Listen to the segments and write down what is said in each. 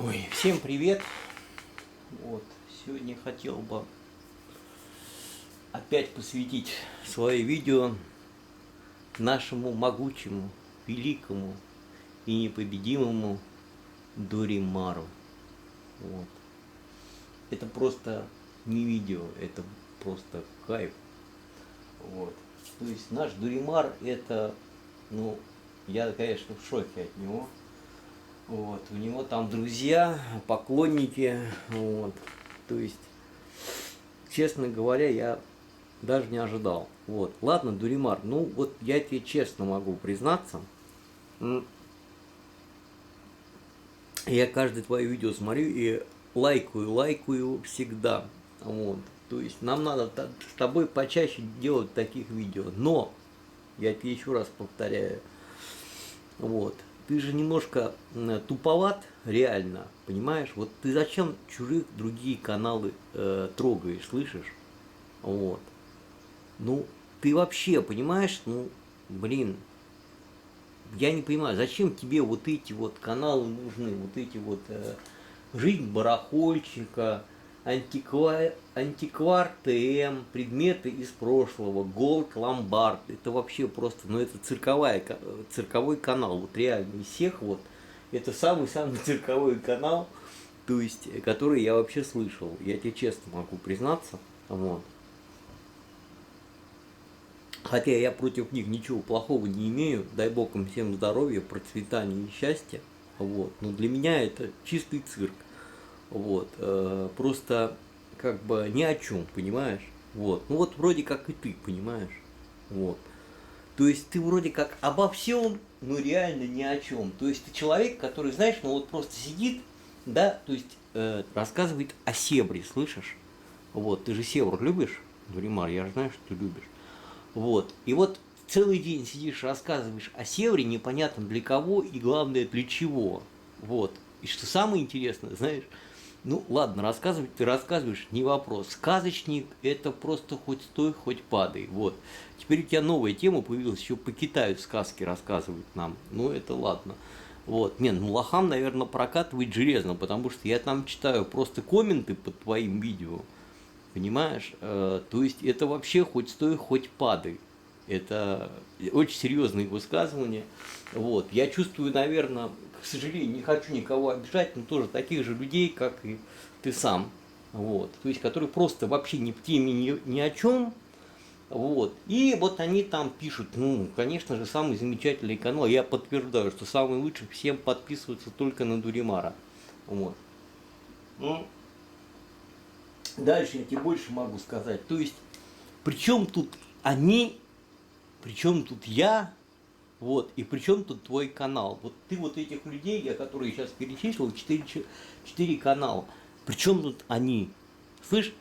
Ой, всем привет! Вот, сегодня хотел бы опять посвятить свое видео нашему могучему, великому и непобедимому Дуримару. Вот. Это просто не видео, это просто кайф. Вот. То есть наш Дуримар это, ну, я, конечно, в шоке от него. Вот, у него там друзья, поклонники, вот, то есть, честно говоря, я даже не ожидал. Вот, ладно, Дуримар, ну вот я тебе честно могу признаться, я каждое твое видео смотрю и лайкаю всегда, вот, то есть нам надо с тобой почаще делать таких видео, но, я тебе еще раз повторяю, вот. Ты же немножко туповат, реально, понимаешь? Вот ты зачем чужих другие каналы трогаешь, слышишь? Вот. Ну, ты вообще понимаешь, ну, блин, я не понимаю, зачем тебе вот эти вот каналы нужны, вот эти вот жизнь барахольщика, антиквар ТМ, предметы из прошлого, Голд Ломбард. Это вообще просто, ну это цирковой канал, вот реально из всех вот. Это самый-самый цирковой канал, то есть, который я вообще слышал. Я тебе честно могу признаться. Вот. Хотя я против них ничего плохого не имею, дай бог им всем здоровья, процветания и счастья. Вот. Но для меня это чистый цирк. Вот. Просто как бы ни о чем, понимаешь? Вот. Ну вот вроде как и ты, понимаешь? Вот. То есть ты вроде как обо всем, но реально ни о чем. То есть ты человек, который, знаешь, ну вот просто сидит, да, то есть рассказывает о Себре, слышишь? Вот, ты же Севр любишь, Дуримар, я же знаю, что ты любишь. Вот. И вот целый день сидишь, рассказываешь о Севере, непонятно для кого и главное для чего. Вот. И что самое интересное, знаешь, ну ладно, рассказывать ты рассказываешь, не вопрос. Сказочник это просто хоть стой, хоть падай. Вот. Теперь у тебя новая тема появилась, еще по Китаю сказки рассказывают нам. Ну это ладно. Вот, не, ну Лохам, наверное, прокатывает железно, потому что я там читаю просто комменты под твоим видео. Понимаешь? То есть это вообще хоть стой, хоть падай. Это очень серьезные высказывания. Вот. Я чувствую, наверное, к сожалению, не хочу никого обижать, но тоже таких же людей, как и ты сам. Вот. То есть, которые просто вообще не в теме ни о чем. Вот. И вот они там пишут, ну, конечно же, самый замечательный канал. Я подтверждаю, что самый лучший, всем подписываются только на Дуримара. Вот. Ну, дальше я тебе больше могу сказать. То есть, причем тут они, причем тут я, вот, и причем тут твой канал. Вот ты вот этих людей, я которые сейчас перечислил, 4 канала. Причем тут они? Слышь,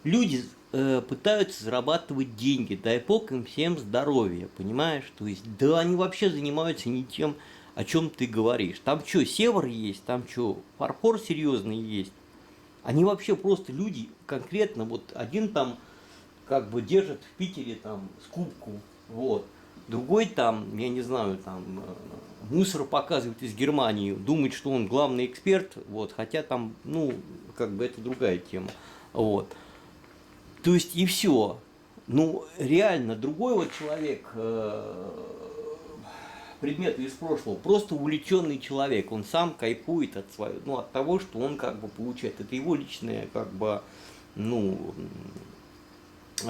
люди пытаются зарабатывать деньги, дай бог им всем здоровья, понимаешь? То есть, да они вообще занимаются не тем, о чем ты говоришь. Там что, север есть, там что, фарфор серьезный есть. Они вообще просто люди, конкретно, вот один там как бы держит в Питере там скупку, вот. Другой там, я не знаю, там мусор показывает из Германии, думает, что он главный эксперт, вот, хотя там, ну, как бы это другая тема, вот. То есть и все. Ну, реально, другой вот человек, предметы из прошлого, просто увлеченный человек, он сам кайфует от своего, ну, от того, что он как бы получает. Это его личное, как бы, ну,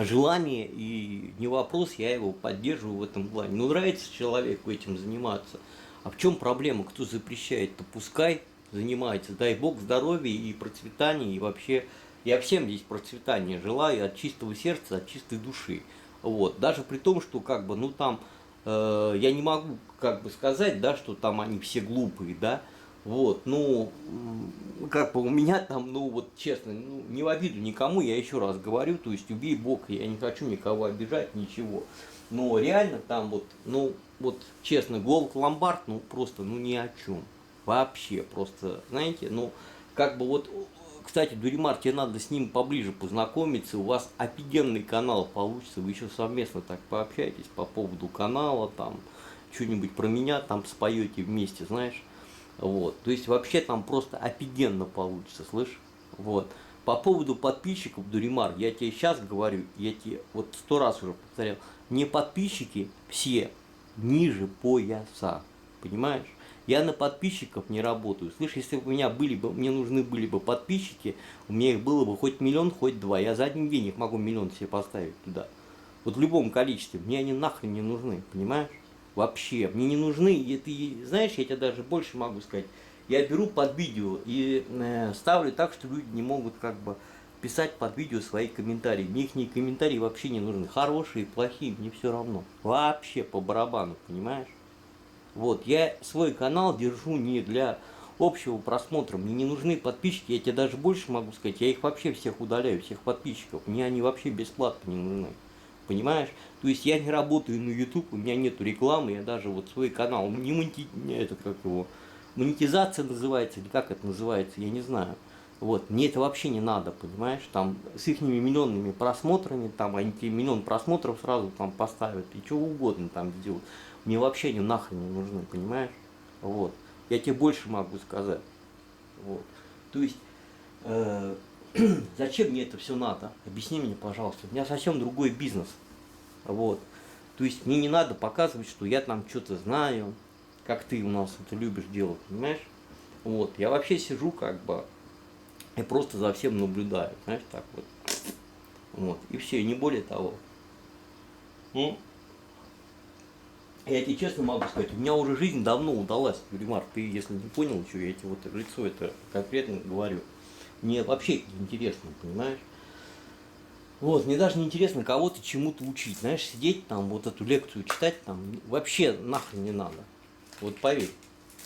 желание, и не вопрос, я его поддерживаю в этом плане. Ну, нравится человеку этим заниматься. А в чем проблема? Кто запрещает, то пускай занимается. Дай бог здоровья и процветания, и вообще я всем здесь процветания желаю от чистого сердца, от чистой души. Вот. Даже при том, что как бы, ну там, я не могу как бы сказать, да, что там они все глупые, да, вот, ну, как бы у меня там, ну, вот честно, ну, не в обиду никому, я еще раз говорю, то есть убей Бог, я не хочу никого обижать, ничего. Но реально там вот, ну, вот честно, Голд Ломбард, ну, просто, ну, ни о чем. Вообще, просто, знаете, ну, как бы вот, кстати, Дуримар, тебе надо с ним поближе познакомиться, у вас офигенный канал получится, вы еще совместно так пообщаетесь по поводу канала, там, что-нибудь про меня там споете вместе, знаешь. Вот. То есть вообще там просто офигенно получится, слышь? Вот. По поводу подписчиков, Дуримар, я тебе сейчас говорю, я тебе вот 100 раз уже повторял, мне подписчики все ниже пояса, понимаешь? Я на подписчиков не работаю. Слышь, если бы у меня были бы, мне нужны были бы подписчики, у меня их было бы хоть миллион, хоть два. Я за один день их могу миллион себе поставить туда. Вот в любом количестве. Мне они нахрен не нужны, понимаешь? Вообще. Мне не нужны. И ты знаешь, я тебе даже больше могу сказать. Я беру под видео и ставлю так, что люди не могут как бы писать под видео свои комментарии. Мне их комментарии вообще не нужны. Хорошие, плохие, мне все равно. Вообще по барабану, понимаешь? Вот, я свой канал держу не для общего просмотра. Мне не нужны подписчики, я тебе даже больше могу сказать, я их вообще всех удаляю, всех подписчиков. Мне они вообще бесплатно не нужны. Понимаешь? То есть я не работаю на YouTube, у меня нету рекламы, я даже вот свой канал, это как его, монетизация называется, или как это называется, я не знаю. Вот, мне это вообще не надо, понимаешь, там с их миллионными просмотрами, там они тебе миллион просмотров сразу там поставят и что угодно там сделают. Мне вообще они нахрен не нужны, понимаешь? Вот. Я тебе больше могу сказать. Вот. То есть, зачем мне это все надо? Объясни мне, пожалуйста. У меня совсем другой бизнес. Вот. То есть мне не надо показывать, что я там что-то знаю, как ты у нас это любишь делать, понимаешь? Вот. Я вообще сижу как бы и просто за всем наблюдаю, знаешь, так вот. Вот. И все, не более того. Ну, я тебе честно могу сказать, у меня уже жизнь давно удалась, Юримар. Ты, если не понял, что я тебе вот лицо это конкретно говорю. Мне вообще это интересно, понимаешь? Вот, мне даже не интересно кого-то чему-то учить. Знаешь, сидеть там, вот эту лекцию читать там, вообще нахрен не надо. Вот поверь,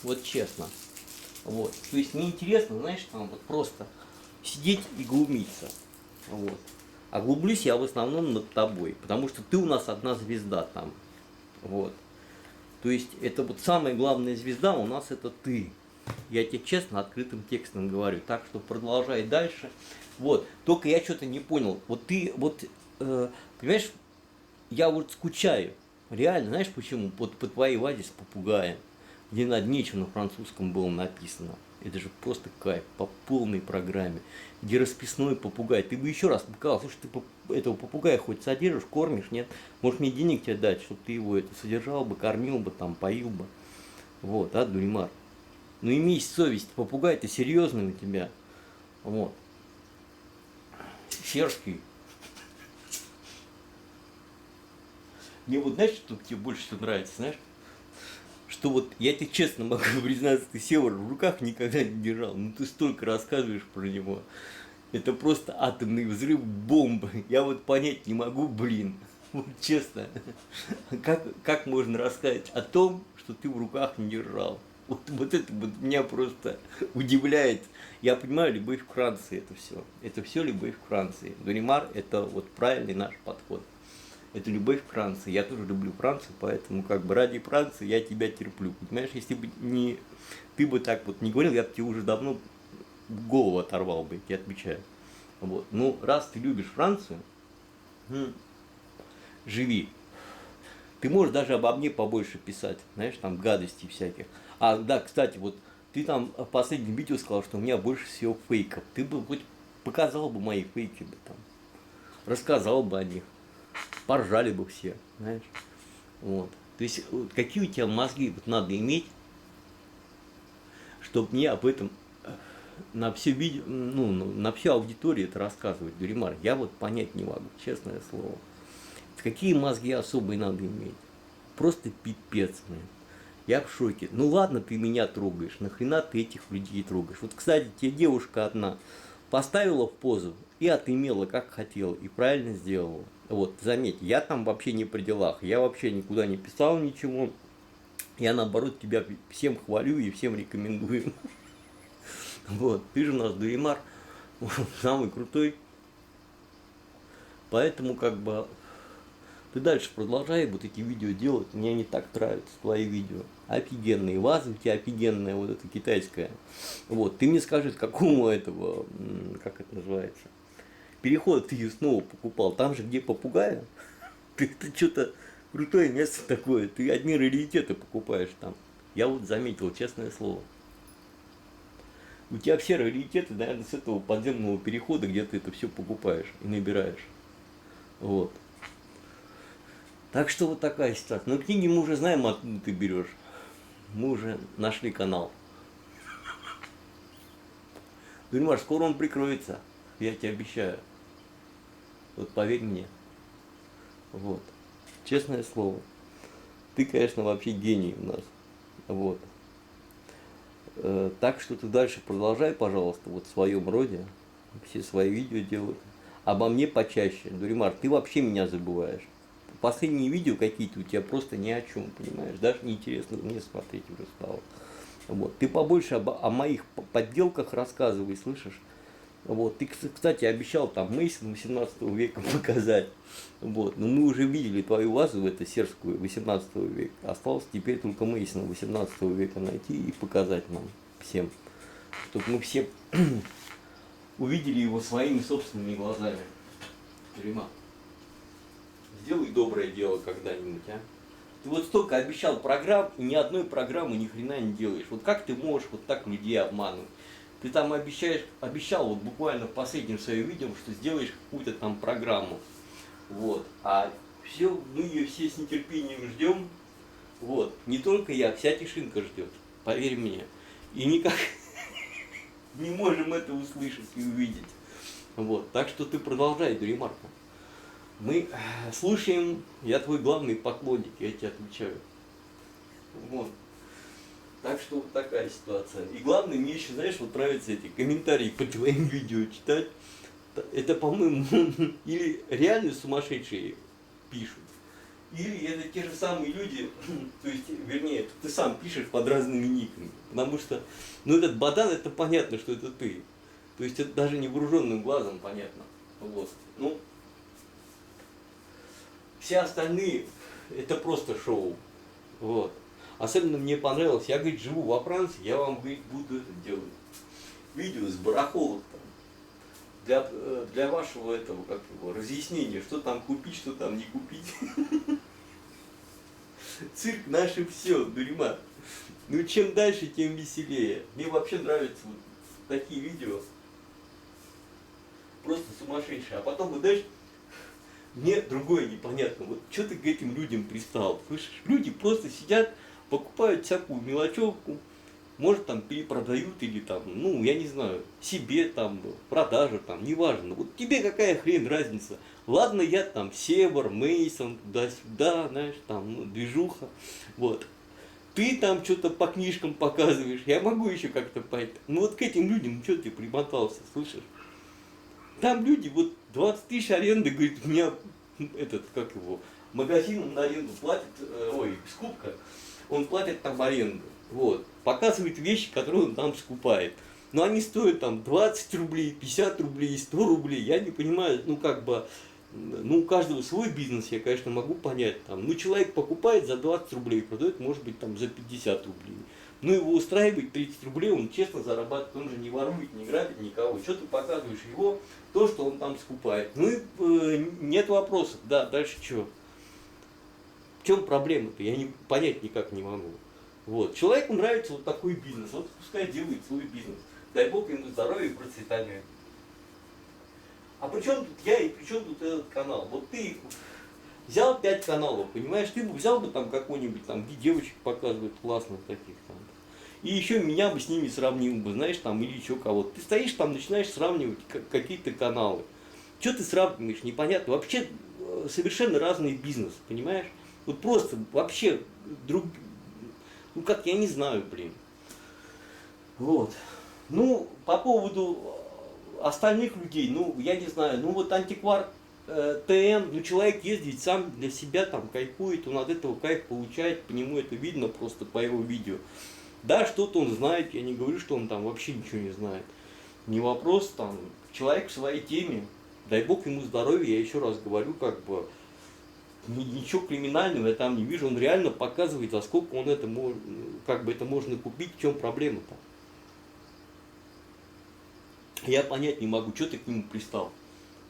вот честно. Вот. То есть мне интересно, знаешь, там вот просто сидеть и глумиться. Вот. А глублюсь я в основном над тобой, потому что ты у нас одна звезда там. Вот. То есть это вот самая главная звезда у нас это ты. Я тебе честно, открытым текстом говорю. Так что продолжай дальше. Вот. Только я что-то не понял. Вот ты, вот, понимаешь, я вот скучаю. Реально, знаешь почему? Вот по твоей вазе с попугаем, где над нечем на французском было написано. Это же просто кайф, по полной программе. Где расписной попугай. Ты бы еще раз показал, слушай, ты этого попугая хоть содержишь, кормишь, нет? Может мне денег тебе дать, чтобы ты его это содержал бы, кормил бы, там, поил бы. Вот, а, Дуримар? Ну имей совесть, попугай-то серьезный у тебя. Вот. Серский. Мне вот знаешь, что тебе больше всего нравится, знаешь? Что вот я тебе честно могу признаться, ты Север в руках никогда не держал, но ты столько рассказываешь про него. Это просто атомный взрыв бомбы. Я вот понять не могу, блин. Вот честно. Как можно рассказать о том, что ты в руках не держал? Вот это вот меня просто удивляет. Я понимаю, любовь к Франции это все. Это все любовь к Франции. Дуримар это вот правильный наш подход. Это любовь к Франции. Я тоже люблю Францию, поэтому как бы ради Франции я тебя терплю. Понимаешь, если бы не ты бы так вот не говорил, я бы тебе уже давно голову оторвал бы, я тебе отвечаю. Вот. Ну, раз ты любишь Францию, живи. Ты можешь даже обо мне побольше писать, знаешь, там гадостей всяких. А, да, кстати, вот ты там в последнем видео сказал, что у меня больше всего фейков. Ты бы хоть показал бы мои фейки бы там, рассказал бы о них, поржали бы все, знаешь. Вот. То есть, вот, какие у тебя мозги вот надо иметь, чтобы мне об этом на все видео, ну, на всю аудиторию это рассказывать, Дуримар. Я вот понять не могу, честное слово. Какие мозги особые надо иметь? Просто пипец, блин. Я в шоке. Ну ладно, ты меня трогаешь, нахрена ты этих людей трогаешь? Вот, кстати, тебе девушка одна поставила в позу и отымела, как хотела, и правильно сделала. Вот, заметь, я там вообще не при делах, я вообще никуда не писал ничего. Я наоборот тебя всем хвалю и всем рекомендую. Вот, ты же у нас Дуримар, самый крутой. Поэтому как бы ты дальше продолжай вот эти видео делать. Мне они так нравятся, твои видео. Офигенные. Ваза у тебя офигенная, вот эта китайская. Вот. Ты мне скажи, какому этого, как это называется, переход ты ее снова покупал. Там же, где попугая, ты что-то крутое место такое. Ты одни раритеты покупаешь там. Я вот заметил, честное слово. У тебя все раритеты, наверное, с этого подземного перехода, где ты это все покупаешь и набираешь. Вот. Так что вот такая ситуация. Но книги мы уже знаем, откуда ты берешь. Мы уже нашли канал. Понимаешь, скоро он прикроется. Я тебе обещаю. Вот поверь мне. Вот. Честное слово. Ты, конечно, вообще гений у нас. Вот. Так что ты дальше продолжай, пожалуйста, вот в своем роде. Все свои видео делают. Обо мне почаще. Дуримар, ты вообще меня забываешь. Последние видео какие-то у тебя просто ни о чем, понимаешь? Даже неинтересно мне смотреть уже стало. Вот. Ты побольше о моих подделках рассказывай, слышишь? Вот. Ты, кстати, обещал там Мейсон 18 века показать. Вот. Но мы уже видели твою вазу, это сербскую 18 века. Осталось теперь только Мейсона 18 века найти и показать нам всем. Чтобы мы все увидели его своими собственными глазами. Рима, сделай доброе дело когда-нибудь, а? Ты вот столько обещал программ, и ни одной программы ни хрена не делаешь. Вот как ты можешь вот так людей обманывать? Ты там обещал вот буквально в последнем своем видео, что сделаешь какую-то там программу. Вот. А все, мы ее все с нетерпением ждем. Вот. Не только я, вся Тишинка ждет. Поверь мне. И никак не можем это услышать и увидеть. Вот. Так что ты продолжай, Дуримарка. Мы слушаем, я твой главный поклонник, я тебе отвечаю. Вот. Так что вот такая ситуация. И главное, мне еще, знаешь, вот нравятся эти комментарии под твоим видео читать. Это, по-моему, или реально сумасшедшие пишут, или это те же самые люди, то есть, вернее, ты сам пишешь под разными никами. Потому что, ну, этот Бадан, это понятно, что это ты. То есть, это даже невооруженным глазом понятно. Вот. Ну, все остальные, это просто шоу. Вот. Особенно мне понравилось, я, говорит, живу во Франции, я вам, говорит, буду это делать. Видео с барахолок там. Для вашего этого, как его, разъяснения, что там купить, что там не купить. Цирк наше все, Дурима. Ну чем дальше, тем веселее. Мне вообще нравятся вот такие видео. Просто сумасшедшие. А потом, вот знаешь, мне другое непонятно. Вот что ты к этим людям пристал? Слышишь? Люди просто сидят, покупают всякую мелочевку, может там перепродают или там, ну я не знаю, себе там, продажа там, неважно. Вот тебе какая хрен разница? Ладно, я там Север, Мейсон, туда-сюда, знаешь, там, ну, движуха. Вот. Ты там что-то по книжкам показываешь, я могу еще как-то понять. Ну вот к этим людям, ну что ты примотался, слышишь? Там люди, вот 20 тысяч аренды, говорит, у меня этот, как его, магазин на аренду платит, скупка, он платит там аренду. Вот. Показывает вещи, которые он там скупает. Но они стоят там 20 рублей, 50 рублей, 100 рублей. Я не понимаю, ну как бы, ну у каждого свой бизнес, я, конечно, могу понять. Там, ну человек покупает за 20 рублей, продает, может быть, там за 50 рублей. Ну его устраивает 30 рублей, он честно зарабатывает, он же не ворует, не грабит никого. Что ты показываешь его, то, что он там скупает. Ну и нет вопросов, да, дальше что? В чем проблема-то? Я понять никак не могу. Вот. Человеку нравится вот такой бизнес, вот пускай делает свой бизнес. Дай Бог ему здоровья и процветания. А при чем тут я и при чем тут этот канал? Вот ты взял 5 каналов, понимаешь, ты бы взял бы там какой-нибудь там, где девочек показывают классных таких там. И еще меня бы с ними сравнил бы, знаешь, там, или еще кого-то. Ты стоишь там, начинаешь сравнивать какие-то каналы. Что ты сравниваешь, непонятно. Вообще совершенно разный бизнес, понимаешь? Вот просто вообще ну как, я не знаю, блин. Вот. Ну, по поводу остальных людей, ну, я не знаю, ну вот антиквар ТН, ну человек ездит сам для себя там кайфует, он от этого кайф получает, по нему это видно просто по его видео. Да, что-то он знает, я не говорю, что он там вообще ничего не знает. Не вопрос, там, человек в своей теме, дай бог ему здоровья, я еще раз говорю, как бы, ничего криминального я там не вижу, он реально показывает, за сколько он это может, как бы это можно купить, в чем проблема-то. Я понять не могу, что ты к нему пристал.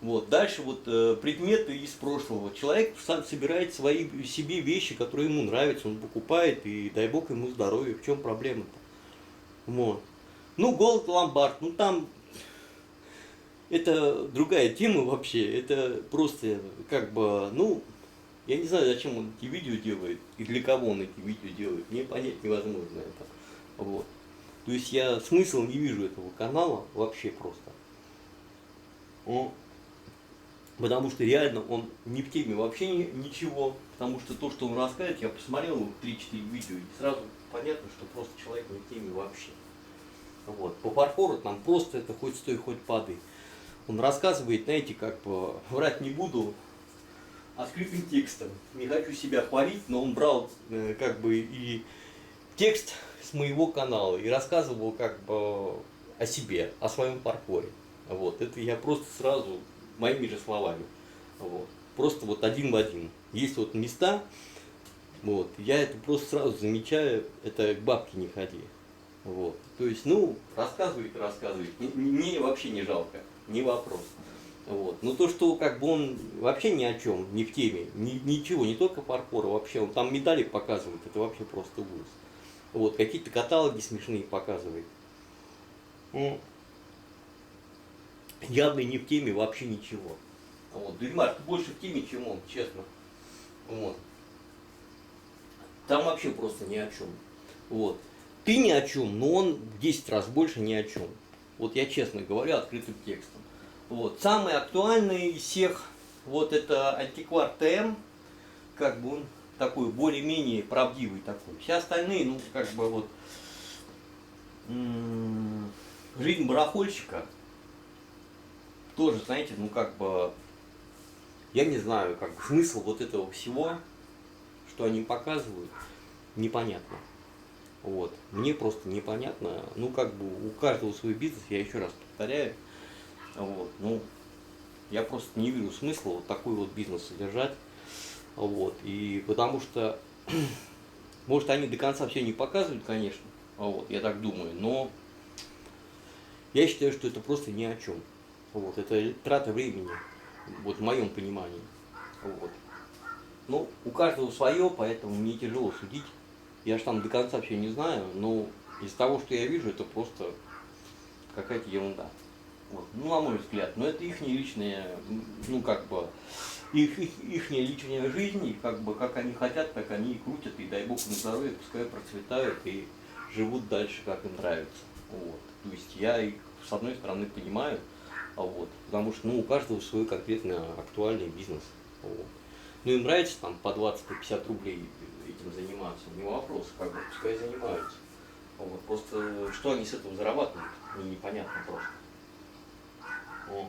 Вот. Дальше вот предметы из прошлого. Человек сам собирает себе вещи, которые ему нравятся, он покупает, и дай бог ему здоровья. В чем проблема-то? Вот. Ну, голод ломбард, ну там это другая тема вообще. Это просто как бы, ну, я не знаю, зачем он эти видео делает и для кого он эти видео делает. Мне понять невозможно это. Вот. То есть я смысл не вижу этого канала вообще просто. Он, потому что реально он не в теме вообще ничего. Потому что то, что он рассказывает, я посмотрел 3-4 видео и сразу понятно, что просто человек не в теме вообще. Вот. По паркуру там просто это хоть стой, хоть падай. Он рассказывает, знаете, как бы, врать не буду, открытым текстом. Не хочу себя хвалить, но он брал как бы и текст с моего канала и рассказывал как бы о себе, о своем паркуре. Вот. Это я просто сразу моими же словами. Вот. Просто вот один в один. Есть вот места, вот, я это просто сразу замечаю, это к бабке не ходи. Вот. То есть, ну, рассказывает. Мне вообще не жалко, не вопрос. Вот. Но то, что как бы он вообще ни о чем, не в теме, ничего, не только паркура, вообще он там медали показывает, это вообще просто ужас. Вот, какие-то каталоги смешные показывает. Ну, явно не в теме вообще ничего. Вот. Дюймар, ты больше в теме, чем он, честно. Вот. Там вообще просто ни о чем. Вот. Ты ни о чем, но он в 10 раз больше ни о чем. Вот я честно говорю открытым текстом. Вот. Самый актуальный из всех, вот это антиквар ТМ, как бы он такой более-менее правдивый такой. Все остальные, ну, как бы вот, жизнь барахольщика, тоже, знаете, ну, как бы, я не знаю, как бы смысл вот этого всего, что они показывают, непонятно. Вот. Мне просто непонятно, ну, как бы, у каждого свой бизнес, я еще раз повторяю, вот, ну, я просто не вижу смысла вот такой вот бизнес содержать. Вот. И потому что, может, они до конца все не показывают, конечно, вот, я так думаю, но я считаю, что это просто ни о чем. Вот. Это трата времени, вот в моем понимании. Вот. Ну, у каждого свое, поэтому мне тяжело судить. Я же там до конца все не знаю, но из того, что я вижу, это просто какая-то ерунда. Вот. Ну, на мой взгляд. Но это их личная, ну, как бы, их личная жизнь, и как бы, как они хотят, так они и крутят, и дай бог им здоровья, пускай процветают и живут дальше, как им нравится. Вот. То есть я их, с одной стороны, понимаю, вот, потому что, ну, у каждого свой конкретно актуальный бизнес. Вот. Ну, им нравится там по 20-50 рублей этим заниматься, не вопрос, как бы, пускай занимаются. Вот. Просто, что они с этого зарабатывают, мне непонятно просто. Вот.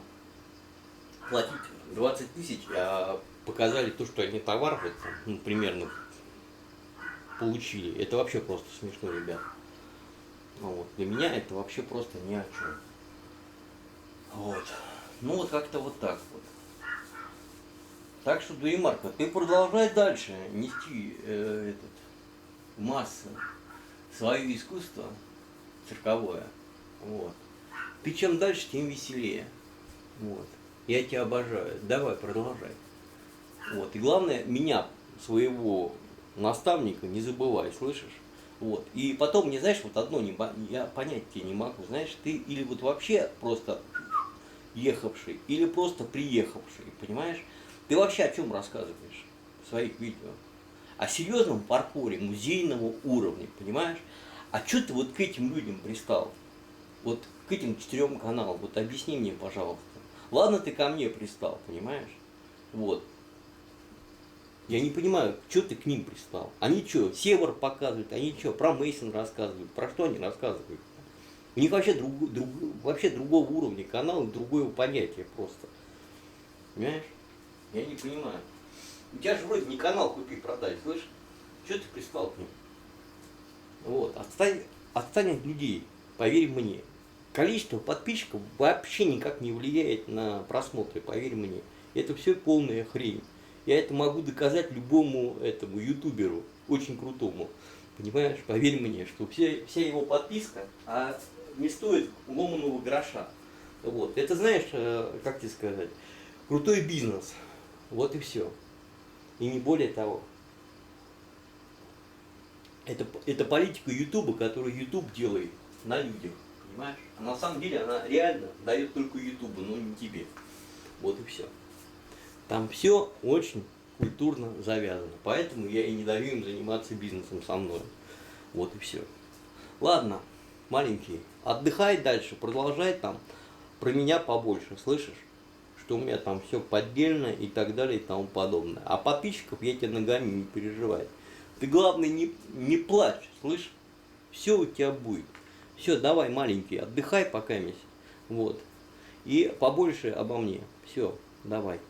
Платить 20 тысяч, а показали то, что они товар вот, ну, примерно получили. Это вообще просто смешно, ребят. Вот. Для меня это вообще просто ни о чем. Вот. Ну вот как-то вот так вот. Так что, Дуимарка, ты продолжай дальше нести в массы свое искусство цирковое. Вот. Ты чем дальше, тем веселее. Вот. Я тебя обожаю. Давай, продолжай. Вот. И главное, меня, своего наставника, не забывай, слышишь? Вот. И потом, мне, знаешь, вот одно я понять тебе не могу. Знаешь, ты или вот вообще просто ехавший, или просто приехавший, понимаешь? Ты вообще о чем рассказываешь в своих видео? О серьезном паркуре, музейного уровня, понимаешь? А что ты вот к этим людям пристал? Вот к этим 4 каналам, вот объясни мне, пожалуйста. Ладно, ты ко мне пристал, понимаешь? Вот. Я не понимаю, что ты к ним пристал. Они что, Север показывают, они что, про Мейсон рассказывают, про что они рассказывают? У них вообще, вообще другого уровня канал, другое понятие просто. Понимаешь? Я не понимаю. У тебя же вроде не канал купи-продай, слышишь? Что ты пристал к ним? Вот, отстань от людей, поверь мне. Количество подписчиков вообще никак не влияет на просмотры, поверь мне. Это все полная хрень. Я это могу доказать любому этому ютуберу, очень крутому. Понимаешь, поверь мне, что вся его подписка не стоит ломаного гроша. Вот. Это, знаешь, как тебе сказать, крутой бизнес. Вот и все. И не более того. Это политика Ютуба, которую Ютуб делает на людях. понимаешь? А на самом деле она реально дает только Ютубу, но не тебе. Вот и все. Там все очень культурно завязано. Поэтому я и не даю им заниматься бизнесом со мной. Вот и все. Ладно, маленький, отдыхай дальше, продолжай там про меня побольше, слышишь? Что у меня там все поддельно и так далее и тому подобное. А подписчиков я тебе нагоню, не переживай. Ты главное не плачь, слышишь? Все у тебя будет. Все, давай, маленький, отдыхай пока месяц. Вот. И побольше обо мне. Все, давай.